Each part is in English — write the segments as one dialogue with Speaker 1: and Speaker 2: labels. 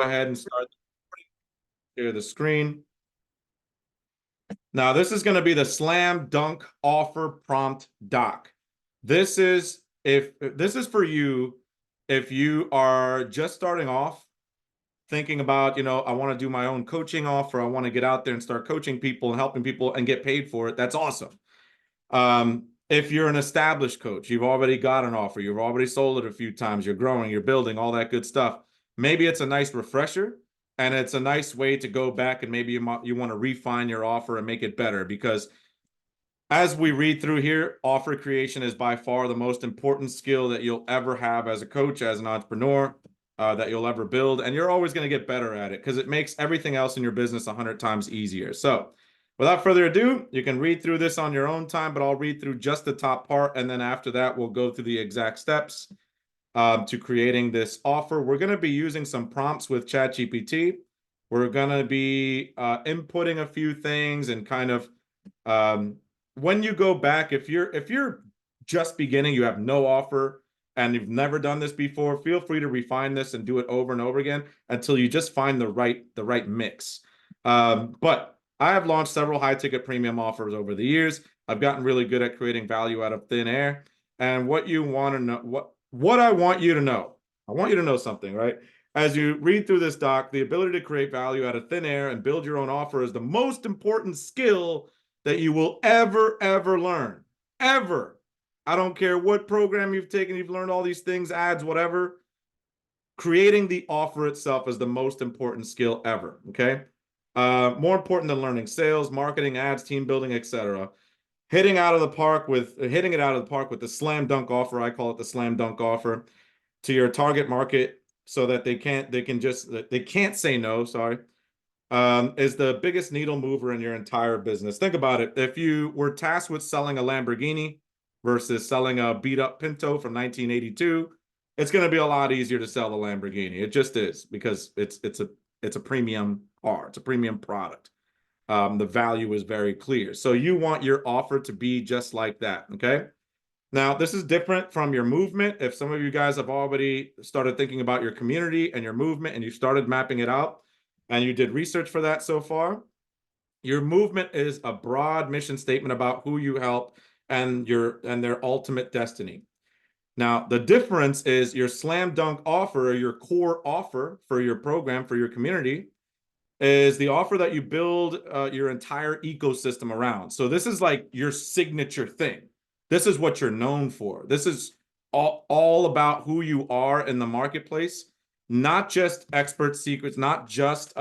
Speaker 1: ahead and start share the screen. Now, this is going to be the slam dunk offer prompt doc. This is for you if you are just starting off thinking about, I want to do my own coaching offer. I want to get out there and start coaching people and helping people and get paid for it. That's awesome. If you're an established coach, you've already got an offer, you've already sold it a few times, you're growing, you're building, all that good stuff. Maybe it's a nice refresher and it's a nice way to go back and maybe you want to refine your offer and make it better, because as we read through here, offer creation is by far the most important skill that you'll ever have as a coach, as an entrepreneur, that you'll ever build. And you're always going to get better at it because it makes everything else in your business 100 times easier. So without further ado, you can read through this on your own time, but I'll read through just the top part. And then after that, we'll go through the exact steps to creating this offer. We're going to be using some prompts with ChatGPT. We're going to be inputting a few things and kind of when you go back, if you're just beginning, you have no offer and you've never done this before, feel free to refine this and do it over and over again until you just find the right mix. But I have launched several high ticket premium offers over the years. I've gotten really good at creating value out of thin air. And what you want to know, what I want you to know, I want you to know something, right? As you read through this doc, the ability to create value out of thin air and build your own offer is the most important skill that you will ever learn. Ever. I don't care what program you've taken, you've learned all these things, ads, whatever. Creating the offer itself is the most important skill ever, okay? More important than learning sales, marketing, ads, team building, etc. Hitting it out of the park with the slam dunk offer. I call it the slam dunk offer to your target market so that they can't say no, sorry. Is the biggest needle mover in your entire business. Think about it. If you were tasked with selling a Lamborghini versus selling a beat up Pinto from 1982, it's going to be a lot easier to sell the Lamborghini. It just is, because it's a premium car. It's a premium product. The value is very clear. So you want your offer to be just like that. Okay. Now, this is different from your movement. If some of you guys have already started thinking about your community and your movement and you started mapping it out, and you did research for that so far, your movement is a broad mission statement about who you help and their ultimate destiny. Now, the difference is your slam dunk offer, or your core offer for your program, for your community, is the offer that you build your entire ecosystem around. So this is like your signature thing. This is what you're known for. This is all about who you are in the marketplace, not just expert secrets, not just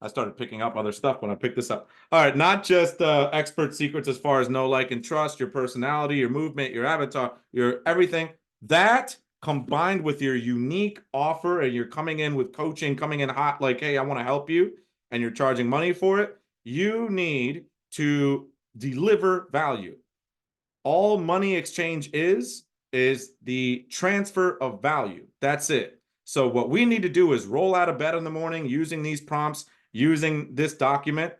Speaker 1: I started picking up other stuff when I picked this up. All right, not just expert secrets as far as know, like, and trust, your personality, your movement, your avatar, your everything. That combined with your unique offer, and you're coming in with coaching, coming in hot, like, hey, I want to help you, and you're charging money for it, you need to deliver value. All money exchange is the transfer of value. That's it. So what we need to do is roll out of bed in the morning using these prompts, using this document,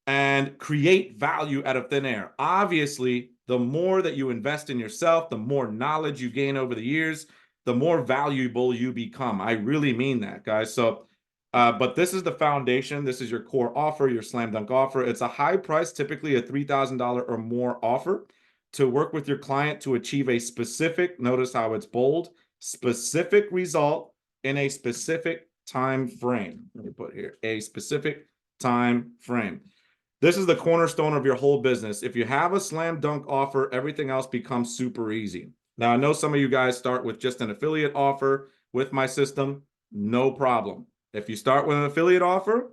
Speaker 1: and create value out of thin air. Obviously, the more that you invest in yourself, the more knowledge you gain over the years, the more valuable you become. I really mean that, guys. So, but this is the foundation. This is your core offer, your slam dunk offer. It's a high price, typically a $3,000 or more offer, to work with your client to achieve a specific, notice how it's bold, specific result in a specific time frame. Let me put here, a specific time frame. This is the cornerstone of your whole business. If you have a slam dunk offer, everything else becomes super easy. Now, I know some of you guys start with just an affiliate offer with my system. No problem. If you start with an affiliate offer,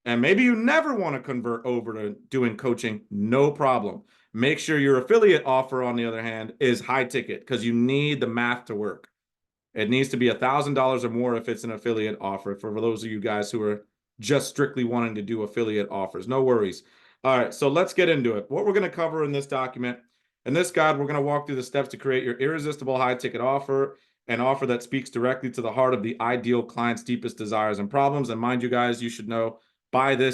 Speaker 1: and maybe you never want to convert over to doing coaching, no problem. Make sure your affiliate offer, on the other hand, is high ticket, because you need the math to work. It needs to be $1,000 or more if it's an affiliate offer, for those of you guys who are just strictly wanting to do affiliate offers. No worries. All right, so let's get into it. What we're going to cover in this document, in this guide, we're going to walk through the steps to create your irresistible high ticket offer, an offer that speaks directly to the heart of the ideal client's deepest desires and problems. And mind you guys, you should know, by the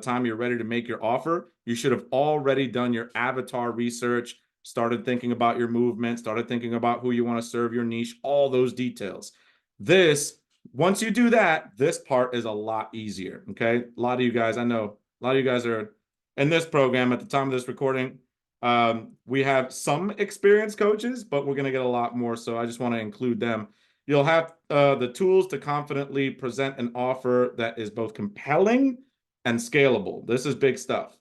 Speaker 1: time you're ready to make your offer, you should have already done your avatar research, started thinking about your movement, started thinking about who you want to serve, your niche, all those details. This Once you do that, this part is a lot easier. Okay. A lot of you guys, I know a lot of you guys are in this program at the time of this recording. We have some experienced coaches, but we're going to get a lot more. So I just want to include them. You'll have the tools to confidently present an offer that is both compelling and scalable. This is big stuff.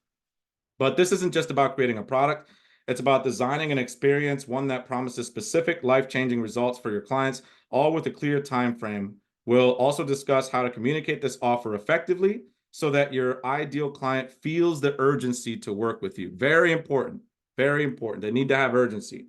Speaker 1: But this isn't just about creating a product. It's about designing an experience, one that promises specific life-changing results for your clients, all with a clear time frame. We'll also discuss how to communicate this offer effectively so that your ideal client feels the urgency to work with you. Very important. Very important. They need to have urgency.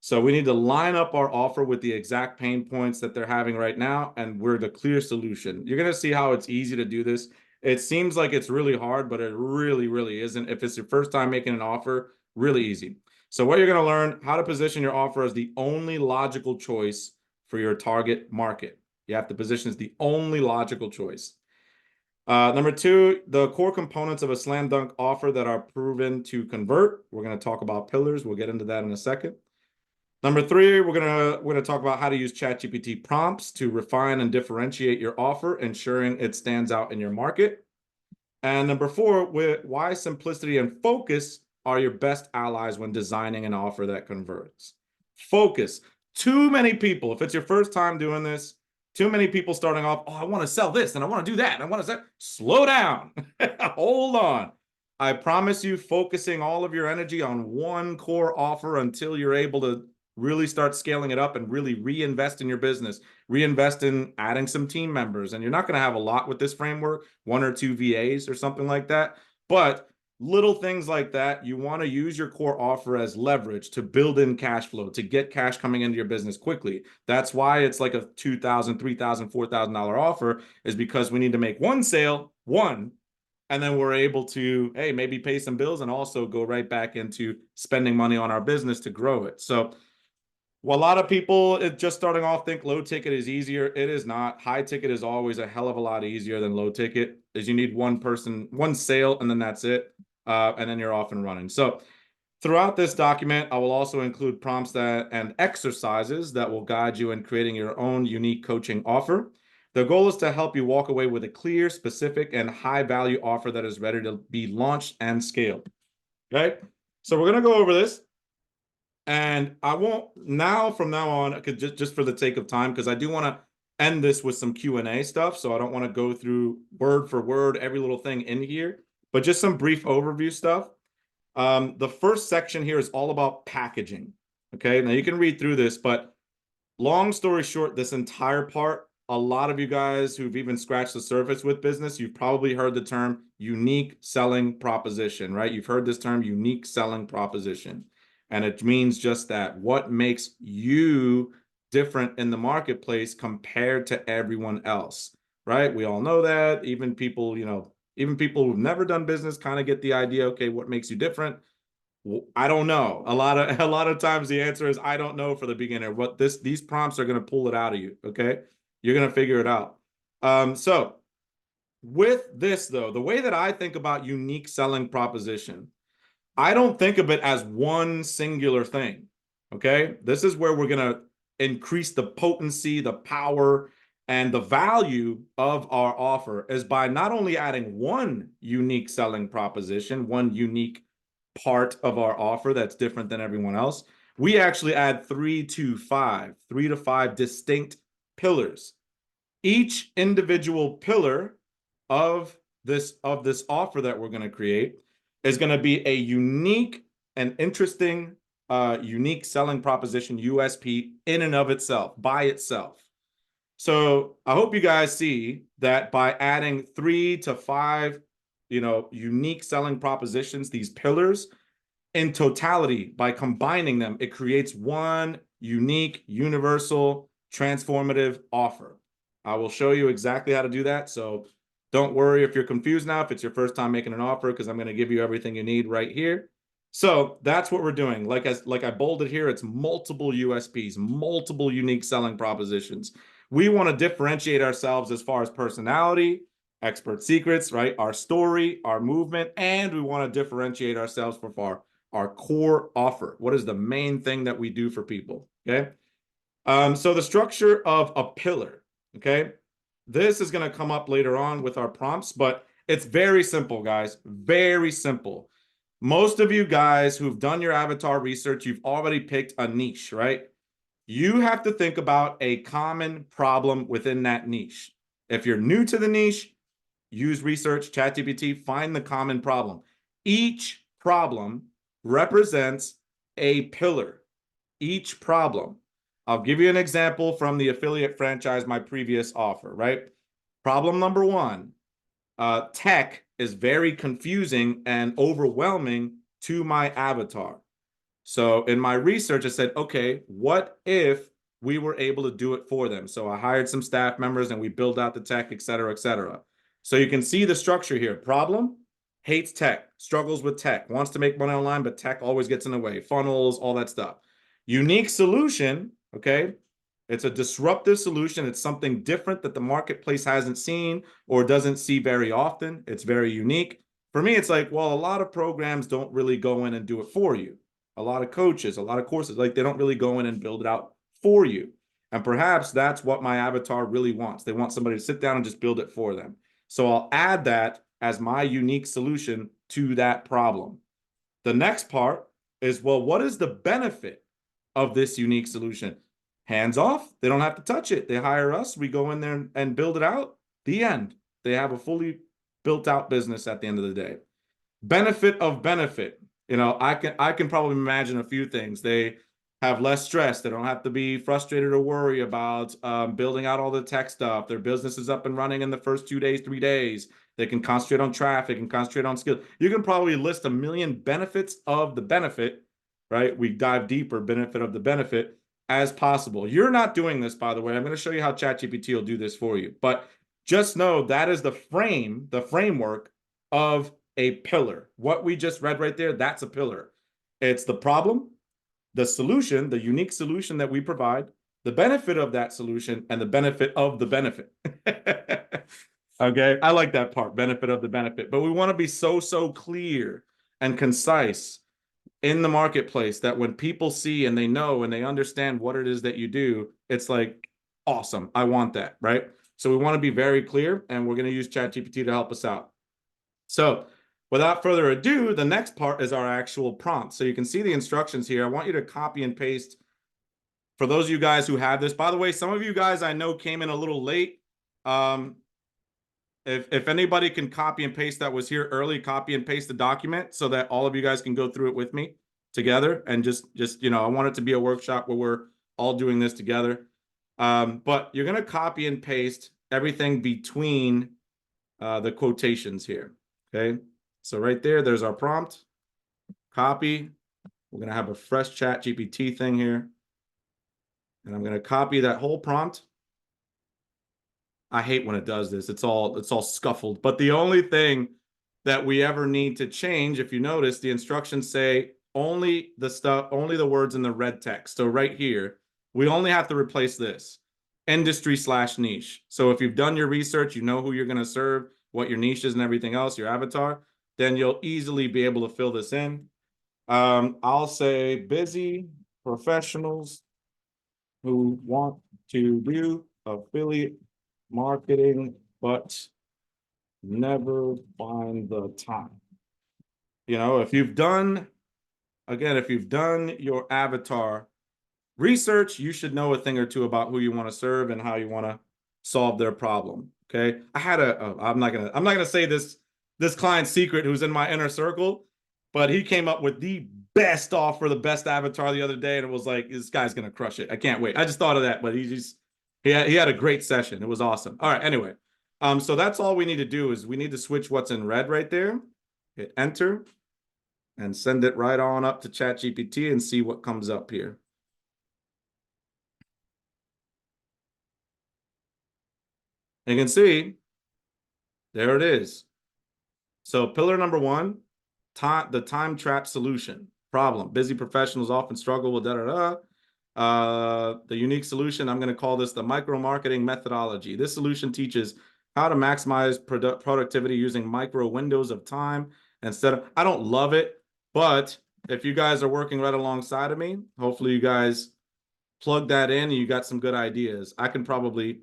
Speaker 1: So we need to line up our offer with the exact pain points that they're having right now, and we're the clear solution. You're going to see how it's easy to do this. It seems like it's really hard, but it really, really isn't. If it's your first time making an offer, really easy. So what you're going to learn, how to position your offer as the only logical choice for your target market. You have to position as the only logical choice. Number two, the core components of a slam dunk offer that are proven to convert. We're going to talk about pillars. We'll get into that in a second. Number three, we're gonna talk about how to use ChatGPT prompts to refine and differentiate your offer, ensuring it stands out in your market. And number four, why simplicity and focus are your best allies when designing an offer that converts. Focus. Too many people, if it's your first time doing this, too many people starting off, oh, I want to sell this and I want to do that. And I want to sell. Slow down. Hold on. I promise you, focusing all of your energy on one core offer until you're able to really start scaling it up and really reinvest in your business, reinvest in adding some team members. And you're not going to have a lot with this framework, one or two VAs or something like that. But little things like that, you want to use your core offer as leverage to build in cash flow, to get cash coming into your business quickly. That's why it's like a $2,000, $3,000, $4,000 offer, is because we need to make one sale, and then we're able to, hey, maybe pay some bills and also go right back into spending money on our business to grow it. So well, a lot of people just starting off think low ticket is easier. It is not. High ticket is always a hell of a lot easier than low ticket, is you need one person, one sale, and then that's it. And then you're off and running. So throughout this document, I will also include prompts and exercises that will guide you in creating your own unique coaching offer. The goal is to help you walk away with a clear, specific, and high value offer that is ready to be launched and scaled. Okay. So we're going to go over this. And I won't now, from now on, I could just for the sake of time, because I do want to end this with some Q&A stuff. So I don't want to go through word for word every little thing in here, but just some brief overview stuff. The first section here is all about packaging. Okay, now you can read through this, but long story short, this entire part, a lot of you guys who've even scratched the surface with business, you've probably heard the term unique selling proposition, right? You've heard this term unique selling proposition. And it means just that. What makes you different in the marketplace compared to everyone else, right? We all know that. Even people, even people who've never done business kind of get the idea, okay, what makes you different? Well, I don't know. A lot of times the answer is I don't know for the beginner. What these prompts are going to pull it out of you, okay? You're going to figure it out. So with this though, the way that I think about unique selling proposition, I don't think of it as one singular thing. Okay. This is where we're going to increase the potency, the power, and the value of our offer is by not only adding one unique selling proposition, one unique part of our offer that's different than everyone else. We actually add three to five distinct pillars. Each individual pillar of this offer that we're going to create is going to be a unique and interesting, unique selling proposition, USP, in and of itself, by itself. So I hope you guys see that by adding 3 to 5, unique selling propositions, these pillars, in totality, by combining them, it creates one unique, universal, transformative offer. I will show you exactly how to do that. So don't worry if you're confused now, if it's your first time making an offer, because I'm going to give you everything you need right here. So that's what we're doing. Like I bolded here, it's multiple USPs, multiple unique selling propositions. We want to differentiate ourselves as far as personality, expert secrets, right? Our story, our movement, and we want to differentiate ourselves for our core offer. What is the main thing that we do for people? Okay. So the structure of a pillar. Okay. This is going to come up later on with our prompts, but it's very simple, guys. Very simple. Most of you guys who've done your avatar research, you've already picked a niche, right? You have to think about a common problem within that niche. If you're new to the niche, use research, ChatGPT, find the common problem. Each problem represents a pillar. Each problem. I'll give you an example from the affiliate franchise, my previous offer, right? Problem number one, tech is very confusing and overwhelming to my avatar. So in my research, I said, okay, what if we were able to do it for them? So I hired some staff members and we built out the tech, et cetera, et cetera. So you can see the structure here. Problem, hates tech, struggles with tech, wants to make money online, but tech always gets in the way, funnels, all that stuff. Unique solution, okay? It's a disruptive solution. It's something different that the marketplace hasn't seen or doesn't see very often. It's very unique. For me, it's like, well, a lot of programs don't really go in and do it for you. A lot of coaches, a lot of courses, like they don't really go in and build it out for you. And perhaps that's what my avatar really wants. They want somebody to sit down and just build it for them. So I'll add that as my unique solution to that problem. The next part is, well, what is the benefit of this unique solution? Hands off. They don't have to touch it. They hire us. We go in there and build it out. The end. They have a fully built out business at the end of the day. Benefit of benefit. You know, I can probably imagine a few things. They have less stress. They don't have to be frustrated or worry about building out all the tech stuff. Their business is up and running in the first 2 days, 3 days. They can concentrate on traffic and concentrate on skill. You can probably list a million benefits of the benefit, right? We dive deeper, benefit of the benefit as possible. You're not doing this, by the way. I'm going to show you how ChatGPT will do this for you. But just know that is the framework of a pillar. What we just read right there, that's a pillar. It's the problem, the solution, the unique solution that we provide, the benefit of that solution, and the benefit of the benefit. Okay, I like that part, benefit of the benefit. But we want to be so clear and concise in the marketplace that when people see and they know and they understand what it is that you do, it's like, awesome, I want that, right? So we want to be very clear, and we're going to use ChatGPT to help us out. So without further ado, the next part is our actual prompt. So you can see the instructions here. I want you to copy and paste. For those of you guys who have this, by the way, some of you guys I know came in a little late. If anybody can copy and paste that was here early, copy and paste the document so that all of you guys can go through it with me together. And just you know, I want it to be a workshop where we're all doing this together. But you're going to copy and paste everything between the quotations here. Okay, so right there, there's our prompt. Copy. We're going to have a fresh ChatGPT thing here. And I'm going to copy that whole prompt. I hate when it does this. It's all scuffled. But the only thing that we ever need to change, if you notice, the instructions say only the words in the red text. So right here, we only have to replace this. Industry/niche. So if you've done your research, you know who you're going to serve, what your niche is and everything else, your avatar, then you'll easily be able to fill this in. I'll say busy professionals who want to do affiliate marketing, but never find the time. You know, if you've done your avatar research, you should know a thing or two about who you want to serve and how you want to solve their problem. Okay. I had I'm not gonna say this client's secret who's in my inner circle, but he came up with the best offer, the best avatar the other day, and it was like, this guy's gonna crush it. I can't wait. I just thought of that, but he had a great session. It was awesome. All right, anyway. So that's all we need to do is we need to switch what's in red right there, hit enter, and send it right on up to ChatGPT and see what comes up here. You can see, there it is. So pillar number one, the time trap solution. Problem, busy professionals often struggle with da-da-da. The unique solution, I'm going to call this the micro-marketing methodology. This solution teaches how to maximize productivity using micro windows of time instead of, I don't love it, but if you guys are working right alongside of me, hopefully you guys plug that in and you got some good ideas. I can probably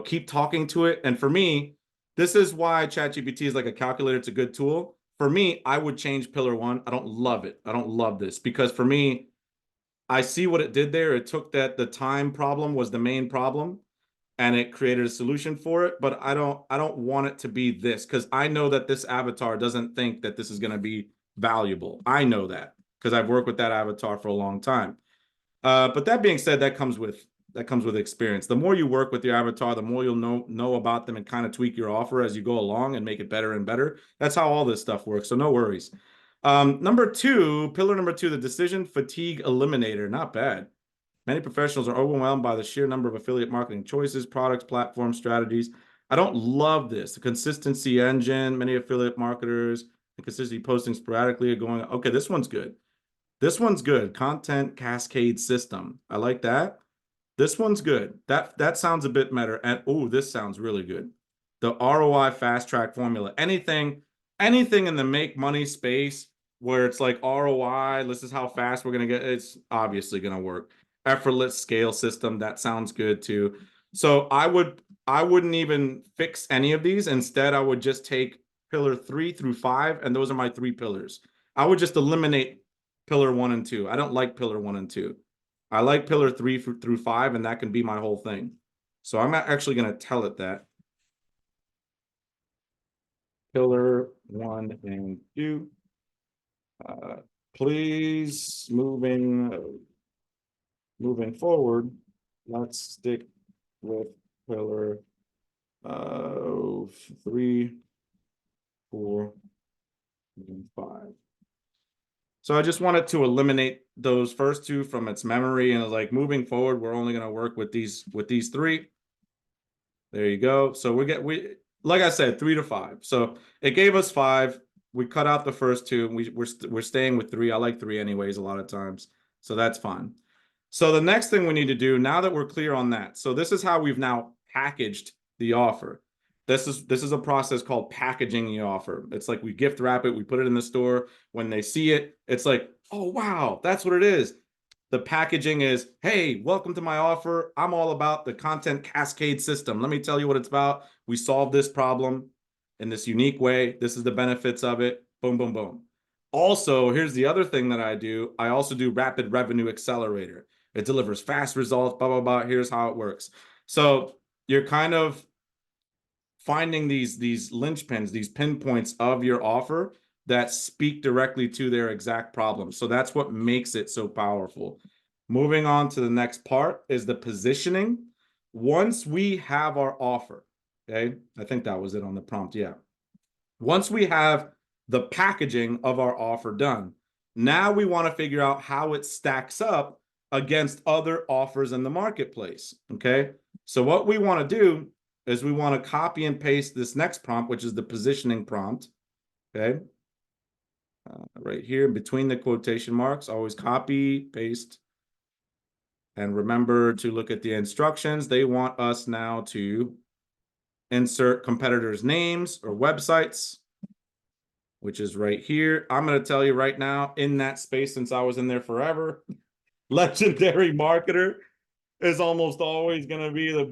Speaker 1: keep talking to it. And for me, this is why ChatGPT is like a calculator. It's a good tool. For me, I would change pillar one. I don't love it. I don't love this because for me, I see what it did there. It took that the time problem was the main problem and it created a solution for it, but I don't want it to be this because I know that this avatar doesn't think that this is going to be valuable. I know that because I've worked with that avatar for a long time. But that being said, that comes with experience. The more you work with your avatar, the more you'll know about them and kind of tweak your offer as you go along and make it better and better. That's how all this stuff works. So no worries. Pillar number two, the decision fatigue eliminator. Not bad. Many professionals are overwhelmed by the sheer number of affiliate marketing choices, products, platforms, strategies. I don't love this. The consistency engine, many affiliate marketers, and consistency posting sporadically are going, okay, this one's good. This one's good. Content cascade system. I like that. This one's good. That sounds a bit better. And oh, this sounds really good. The ROI fast track formula. Anything in the make money space where it's like ROI, this is how fast we're gonna get. It's obviously gonna work. Effortless scale system. That sounds good too. So I wouldn't even fix any of these. Instead, I would just take pillar 3 through 5, and those are my 3 pillars. I would just eliminate pillar 1 and 2. I don't like pillar 1 and 2. I like pillar 3 through 5, and that can be my whole thing. So I'm actually going to tell it that. Pillar 1 and 2. Please, moving forward, let's stick with pillar 3, 4, and 5. So I just wanted to eliminate those first 2 from its memory, and like moving forward, we're only going to work with these 3. There you go. So we like I said, 3 to 5. So it gave us 5. We cut out the first 2. We're staying with 3. I like 3 anyways a lot of times, so that's fine. So the next thing we need to do now that we're clear on that. So this is how we've now packaged the offer. This is a process called packaging the offer. It's like we gift wrap it, we put it in the store. When they see it, it's like, oh wow, that's what it is. The packaging is, hey, welcome to my offer. I'm all about the content cascade system. Let me tell you what it's about. We solve this problem in this unique way. This is the benefits of it. Boom, boom, boom. Also, here's the other thing that I do. I also do rapid revenue accelerator. It delivers fast results, blah, blah, blah. Here's how it works. So you're kind of finding these linchpins, these pinpoints of your offer that speak directly to their exact problem. So that's what makes it so powerful. Moving on to the next part is the positioning. Once we have our offer, okay, I think that was it on the prompt, yeah. Once we have the packaging of our offer done, now we want to figure out how it stacks up against other offers in the marketplace, okay? So what we want to do is we want to copy and paste this next prompt, which is the positioning prompt, okay? Right here between the quotation marks, always copy, paste, and remember to look at the instructions. They want us now to insert competitors' names or websites, which is right here. I'm going to tell you right now, in that space, since I was in there forever, legendary marketer is almost always going to be the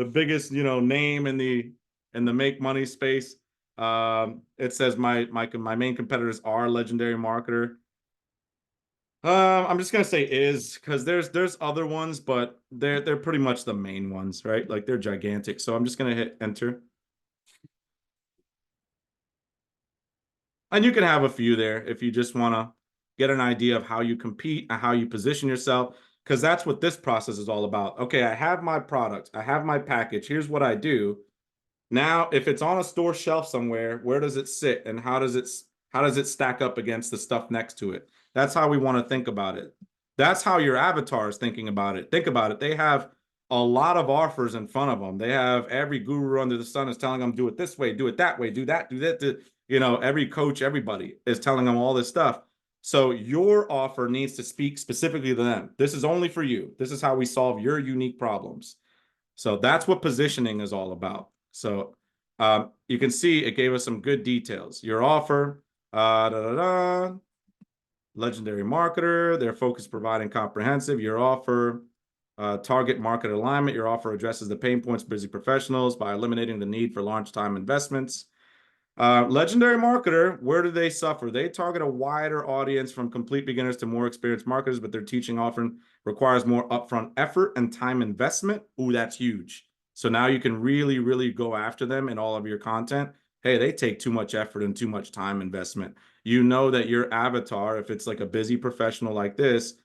Speaker 1: biggest name in the make money space. It says my main competitors are legendary marketer. I'm just gonna say is because there's other ones, but they're pretty much the main ones, right? Like they're gigantic. So I'm just gonna hit enter. And you can have a few there if you just want to get an idea of how you compete and how you position yourself, because that's what this process is all about. Okay, I have my product, I have my package. Here's what I do. Now, if it's on a store shelf somewhere, where does it sit and how does it stack up against the stuff next to it? That's how we want to think about it. That's how your avatar is thinking about it. Think about it. They have a lot of offers in front of them. They have every guru under the sun is telling them, do it this way, do it that way, do that, do that. Every coach, everybody is telling them all this stuff. So your offer needs to speak specifically to them. This is only for you. This is how we solve your unique problems. So that's what positioning is all about. So you can see it gave us some good details. Your offer, legendary marketer, their focus providing comprehensive, your offer, Target market alignment. Your offer addresses the pain points of busy professionals by eliminating the need for large time investments. Legendary marketer, where do they suffer? They target a wider audience from complete beginners to more experienced marketers, but their teaching often requires more upfront effort and time investment. Ooh, that's huge. So now you can really, really go after them in all of your content. Hey, they take too much effort and too much time investment. You know that your avatar, if it's like a busy professional like this,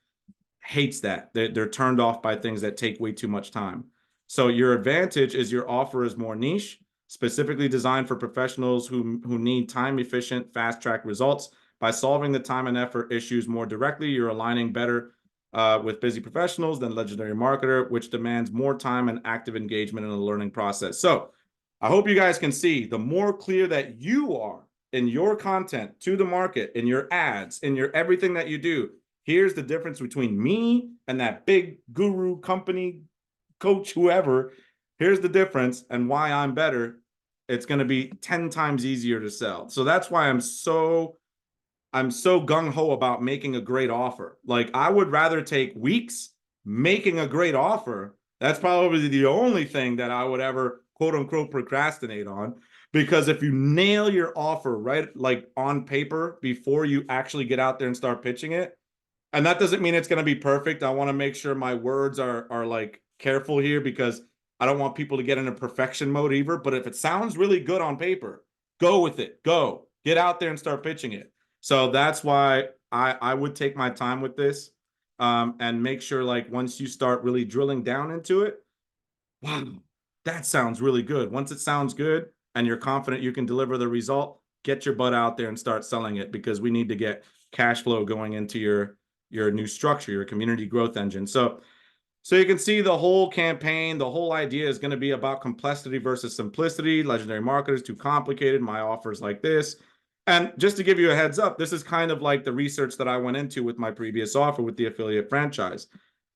Speaker 1: hates that. They're turned off by things that take way too much time. So your advantage is your offer is more niche, specifically designed for professionals who need time-efficient, fast-track results. By solving the time and effort issues more directly, you're aligning better with busy professionals than legendary marketer, which demands more time and active engagement in the learning process. So I hope you guys can see, the more clear that you are in your content to the market, in your ads, in your everything that you do, here's the difference between me and that big guru company coach, whoever. Here's the difference and why I'm better. It's going to be 10 times easier to sell. So that's why I'm so gung-ho about making a great offer. Like, I would rather take weeks making a great offer. That's probably the only thing that I would ever quote unquote procrastinate on, because if you nail your offer right, like on paper, before you actually get out there and start pitching it, and that doesn't mean it's going to be perfect. I want to make sure my words are like careful here, because I don't want people to get into perfection mode either. But if it sounds really good on paper, go with it. Go get out there and start pitching it. So that's why I would take my time with this, and make sure, like, once you start really drilling down into it, wow, that sounds really good. Once it sounds good and you're confident you can deliver the result, get your butt out there and start selling it, because we need to get cash flow going into your new structure, your community growth engine. So you can see the whole campaign, the whole idea is going to be about complexity versus simplicity. Legendary marketers, too complicated. My offers like this. And just to give you a heads up, this is kind of like the research that I went into with my previous offer with the affiliate franchise.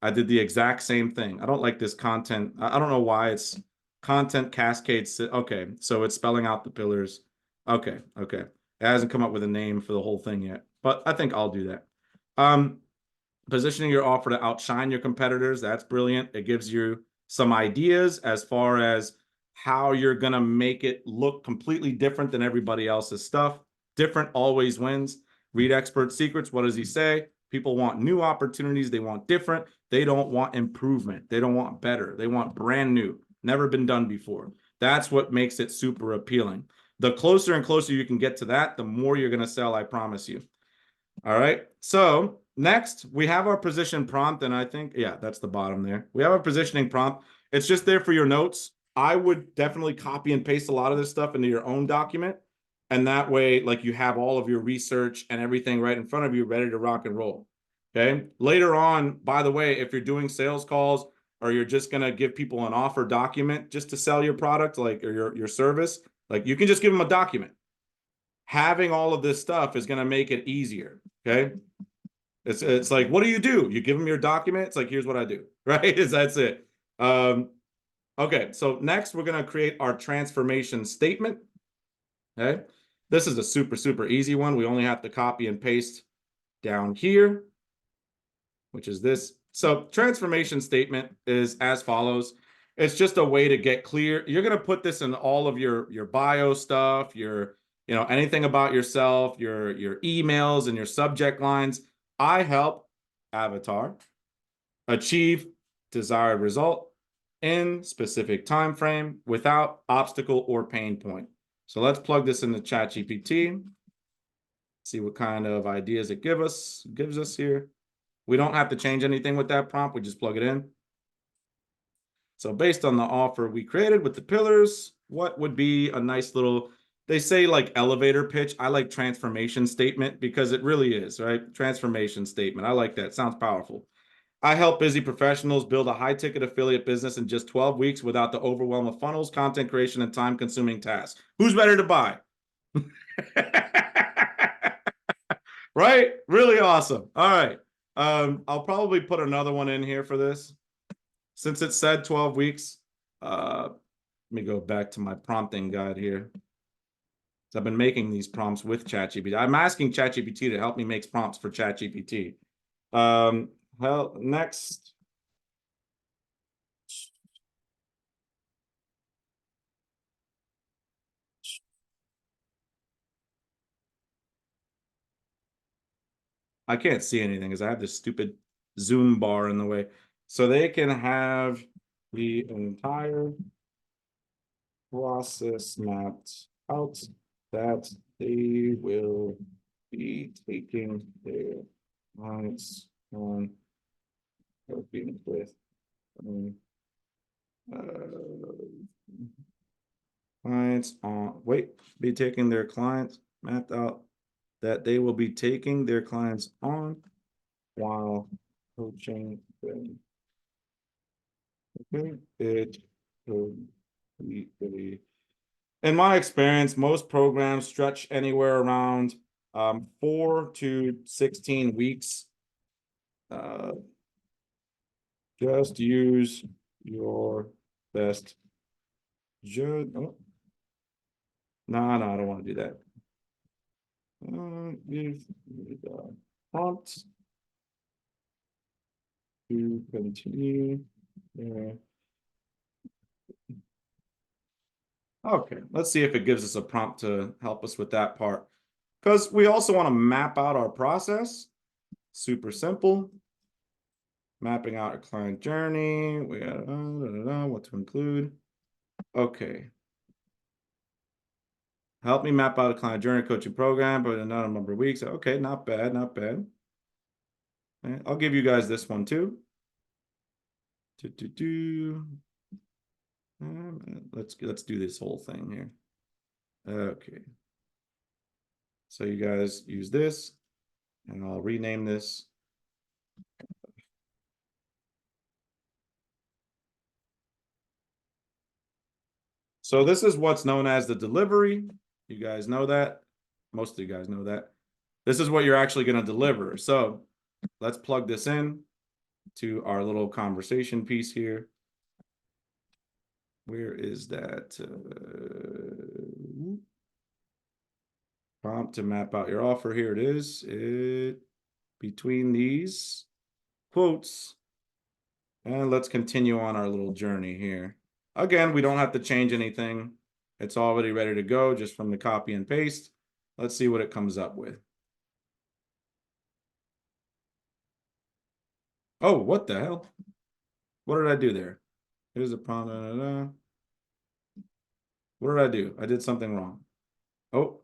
Speaker 1: I did the exact same thing. I don't like this content. I don't know why it's content cascades. Okay, so it's spelling out the pillars. Okay. It hasn't come up with a name for the whole thing yet, but I think I'll do that. Positioning your offer to outshine your competitors. That's brilliant. It gives you some ideas as far as how you're going to make it look completely different than everybody else's stuff. Different always wins. Read expert secrets. What does he say? People want new opportunities. They want different. They don't want improvement. They don't want better. They want brand new, never been done before. That's what makes it super appealing. The closer and closer you can get to that, the more you're going to sell, I promise you. All right. So next, we have our position prompt. And I think, yeah, that's the bottom there. We have our positioning prompt. It's just there for your notes. I would definitely copy and paste a lot of this stuff into your own document. And that way, like, you have all of your research and everything right in front of you, ready to rock and roll. Okay. Later on, by the way, if you're doing sales calls, or you're just going to give people an offer document just to sell your product, like, or your service, like, you can just give them a document. Having all of this stuff is going to make it easier. Okay. It's like, what do? You give them your document. It's like, here's what I do. Right. That's it. Okay. So next we're going to create our transformation statement. Okay. This is a super easy one. We only have to copy and paste down here, which is this. So transformation statement is as follows. It's just a way to get clear. You're going to put this in all of your bio stuff, anything about yourself, your emails and your subject lines. I help avatar achieve desired result in specific time frame without obstacle or pain point. So let's plug this into ChatGPT. See what kind of ideas it gives us here. We don't have to change anything with that prompt. We just plug it in. So based on the offer we created with the pillars, what would be a nice little, they say like elevator pitch. I like transformation statement because it really is, right? Transformation statement. I like that. Sounds powerful. I help busy professionals build a high-ticket affiliate business in just 12 weeks without the overwhelm of funnels, content creation, and time-consuming tasks. Who's better to buy? Right? Really awesome. All right. I'll probably put another one in here for this. Since it said 12 weeks, let me go back to my prompting guide here. So I've been making these prompts with ChatGPT. I'm asking ChatGPT to help me make prompts for ChatGPT. Next. I can't see anything because I have this stupid Zoom bar in the way. So they can have the entire process mapped out that they will be taking their clients on working with clients on be taking their clients mapped out that they will be taking their clients on while coaching them. Okay, it completely. In my experience, most programs stretch anywhere around 4 to 16 weeks. Just use your best judge. Oh. No, I don't want to do that. Give the prompt to continue. Yeah. Okay, let's see if it gives us a prompt to help us with that part. Because we also want to map out our process. Super simple. Mapping out a client journey. We got what to include. Okay. Help me map out a client journey coaching program, but in a number of weeks. Okay, not bad, not bad. Okay, I'll give you guys this one too. Let's do this whole thing here. Okay. So you guys use this, and I'll rename this. So this is what's known as the delivery. You guys know that. Most of you guys know that. This is what you're actually going to deliver. So let's plug this in to our little conversation piece here. Where is that? Prompt to map out your offer. Here it is. Between these quotes. And let's continue on our little journey here. Again, we don't have to change anything. It's already ready to go just from the copy and paste. Let's see what it comes up with. Oh, what the hell? What did I do there? Here's a prompt. What did I do? I did something wrong. Oh,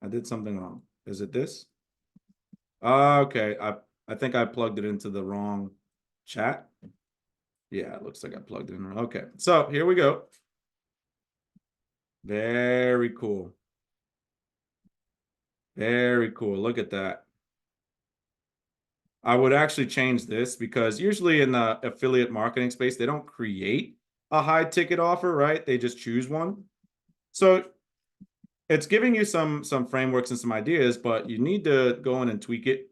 Speaker 1: I did something wrong. Is it this? Okay, I think I plugged it into the wrong chat. Yeah, it looks like I plugged it in. Okay, so here we go. Very cool. Very cool. Look at that. I would actually change this because usually in the affiliate marketing space, they don't create a high ticket offer, right? They just choose one. So it's giving you some frameworks and some ideas, but you need to go in and tweak it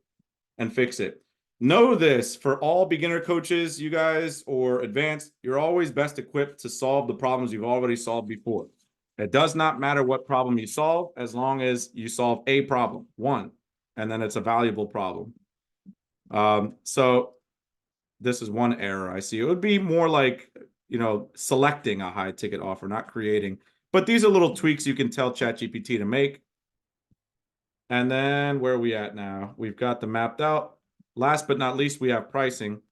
Speaker 1: and fix it. Know this, for all beginner coaches, you guys, or advanced, you're always best equipped to solve the problems you've already solved before. It does not matter what problem you solve, as long as you solve a problem, one, and then it's a valuable problem. So this is one error I see. It would be more like, selecting a high ticket offer, not creating. But these are little tweaks you can tell ChatGPT to make. And then where are we at now? We've got the mapped out. Last but not least, we have pricing.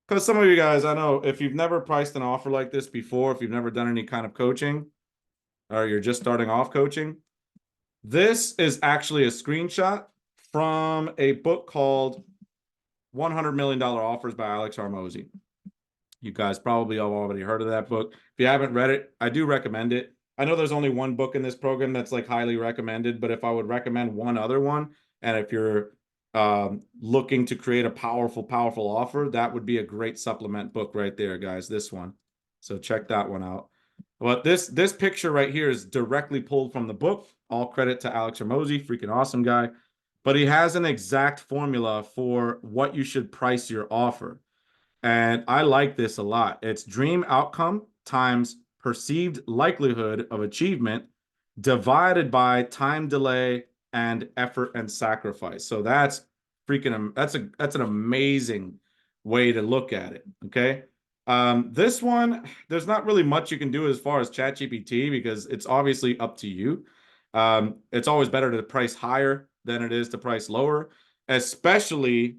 Speaker 1: Because some of you guys, I know if you've never priced an offer like this before, if you've never done any kind of coaching, or you're just starting off coaching, this is actually a screenshot from a book called $100 Million Offers by Alex Hormozi. You guys probably have already heard of that book. If you haven't read it, I do recommend it. I know there's only one book in this program that's like highly recommended, but if I would recommend one other one, and if you're looking to create a powerful offer, that would be a great supplement book right there, guys. This one. So check that one out. But this picture right here is directly pulled from the book. All credit to Alex Hormozi, freaking awesome guy. But he has an exact formula for what you should price your offer. And I like this a lot. It's dream outcome times perceived likelihood of achievement divided by time delay and effort and sacrifice. So that's freaking, that's an amazing way to look at it. Okay. This one, there's not really much you can do as far as ChatGPT because it's obviously up to you. It's always better to price higher than it is to price lower, especially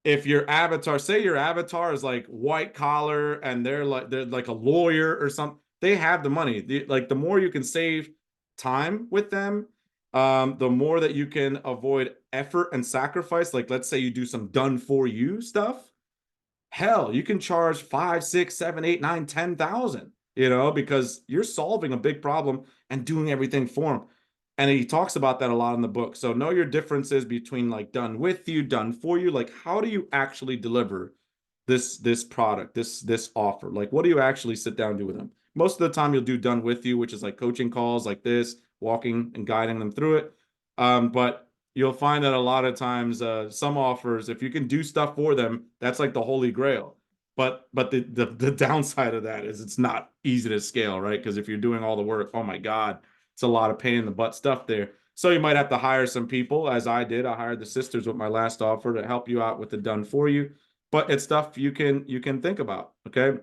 Speaker 1: if your avatar, say your avatar is like white collar and they're like a lawyer or something, they have the money. Like the more you can save time with them, the more that you can avoid effort and sacrifice. Like let's say you do some done for you stuff. Hell, you can charge 5, 6, 7, 8, 9, 10,000, because you're solving a big problem and doing everything for them. And he talks about that a lot in the book. So know your differences between like done with you, done for you. Like how do you actually deliver this product, this offer? Like what do you actually sit down and do with them? Most of the time you'll do done with you, which is like coaching calls like this, walking and guiding them through it. But you'll find that a lot of times some offers, if you can do stuff for them, that's like the holy grail. But the downside of that is it's not easy to scale, right? Because if you're doing all the work, oh my God, it's a lot of pain in the butt stuff there. So you might have to hire some people, as I did. I hired the sisters with my last offer to help you out with the done for you. But it's stuff you can think about. Okay.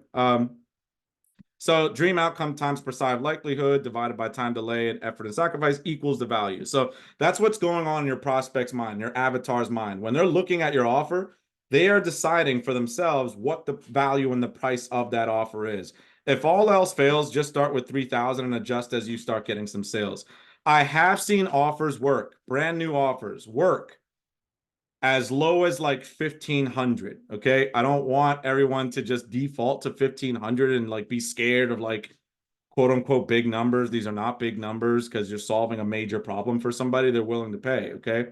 Speaker 1: So dream outcome times perceived likelihood divided by time delay and effort and sacrifice equals the value. So that's what's going on in your prospect's mind, your avatar's mind. When they're looking at your offer, they are deciding for themselves what the value and the price of that offer is. If all else fails, just start with 3,000 and adjust as you start getting some sales. I have seen offers work, brand new offers work as low as like 1,500. Okay. I don't want everyone to just default to 1,500 and like be scared of like quote unquote big numbers. These are not big numbers because you're solving a major problem for somebody. They're willing to pay. Okay.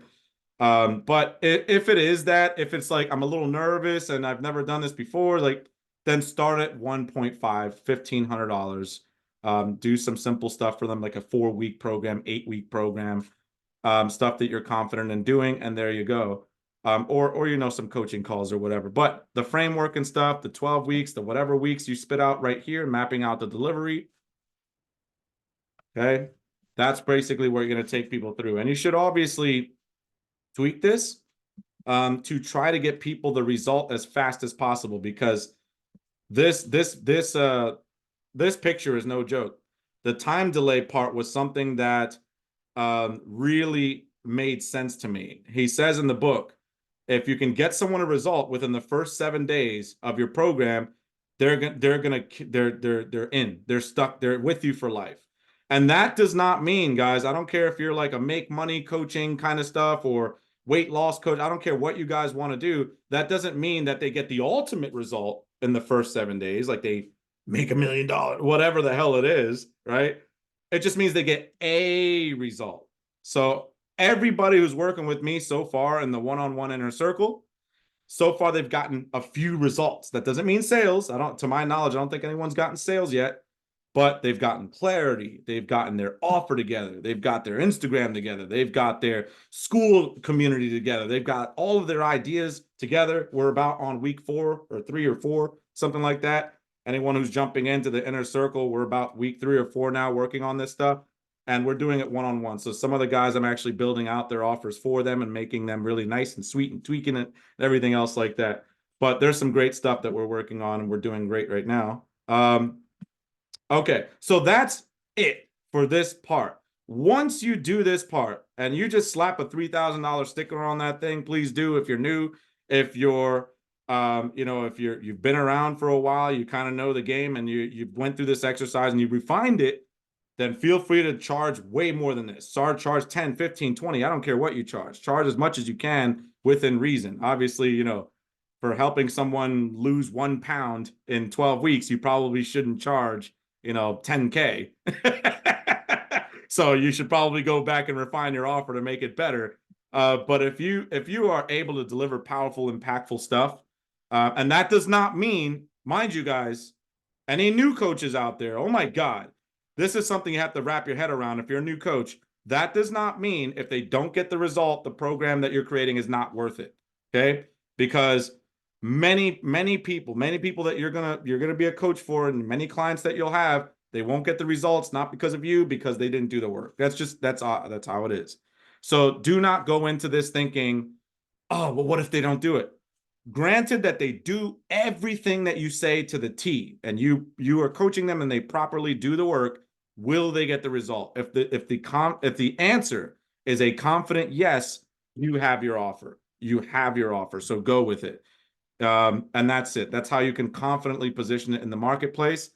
Speaker 1: But if it is that, if it's like I'm a little nervous and I've never done this before, like then start at 1.5, $1,500. Do some simple stuff for them, like a 4-week program, 8-week program, stuff that you're confident in doing, and there you go. Or some coaching calls or whatever. But the framework and stuff, the 12 weeks, the whatever weeks you spit out right here, mapping out the delivery. Okay. That's basically where you're going to take people through. And you should obviously tweak this to try to get people the result as fast as possible, because this picture is no joke. The time delay part was something that really made sense to me. He says in the book, if you can get someone a result within the first 7 days of your program, they're in, they're stuck, they're with you for life. And that does not mean, guys, I don't care if you're like a make money coaching kind of stuff or weight loss coach. I don't care what you guys want to do. That doesn't mean that they get the ultimate result in the first 7 days, like they make $1 million, whatever the hell it is, right? It just means they get a result. So everybody who's working with me so far in the one-on-one inner circle, so far they've gotten a few results. That doesn't mean sales. To my knowledge, I don't think anyone's gotten sales yet, but they've gotten clarity. They've gotten their offer together. They've got their Instagram together. They've got their school community together. They've got all of their ideas together. We're about on week 4 or 3 or 4, something like that. Anyone who's jumping into the inner circle, we're about week 3 or 4 now working on this stuff. And we're doing it one-on-one. So some of the guys, I'm actually building out their offers for them and making them really nice and sweet and tweaking it and everything else like that. But there's some great stuff that we're working on and we're doing great right now. Okay, so that's it for this part. Once you do this part and you just slap a $3,000 sticker on that thing, please do. If you're new, if you're if you've been around for a while, you kind of know the game and you went through this exercise and you refined it, then feel free to charge way more than this. Charge 10, 15, 20. I don't care what you charge. Charge as much as you can within reason. Obviously, for helping someone lose 1 pound in 12 weeks, you probably shouldn't charge, 10K. So you should probably go back and refine your offer to make it better. But if you are able to deliver powerful, impactful stuff, and that does not mean, mind you guys, any new coaches out there, oh my God, this is something you have to wrap your head around. If you're a new coach, that does not mean if they don't get the result, the program that you're creating is not worth it. Okay? Because many people that you're gonna be a coach for, and many clients that you'll have, they won't get the results, not because of you, because they didn't do the work. That's how it is. So do not go into this thinking, oh, well, what if they don't do it? Granted that they do everything that you say to the T, and you are coaching them and they properly do the work, will they get the result? If the answer is a confident yes, you have your offer. You have your offer. So go with it. And that's it. That's how you can confidently position it in the marketplace.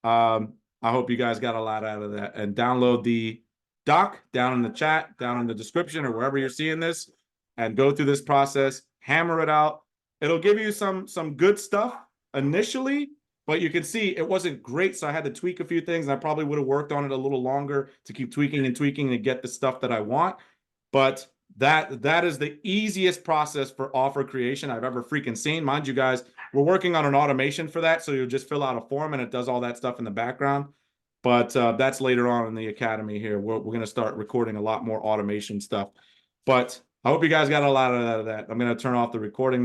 Speaker 1: I hope you guys got a lot out of that. And download the doc down in the chat, down in the description, or wherever you're seeing this, and go through this process, hammer it out. It'll give you some good stuff initially, but you can see it wasn't great, so I had to tweak a few things, and I probably would have worked on it a little longer to keep tweaking and tweaking and get the stuff that I want. But that is the easiest process for offer creation I've ever freaking seen. Mind you guys, we're working on an automation for that, so you'll just fill out a form and it does all that stuff in the background. But that's later on in the academy here. We're going to start recording a lot more automation stuff. But I hope you guys got a lot out of that. I'm going to turn off the recording now.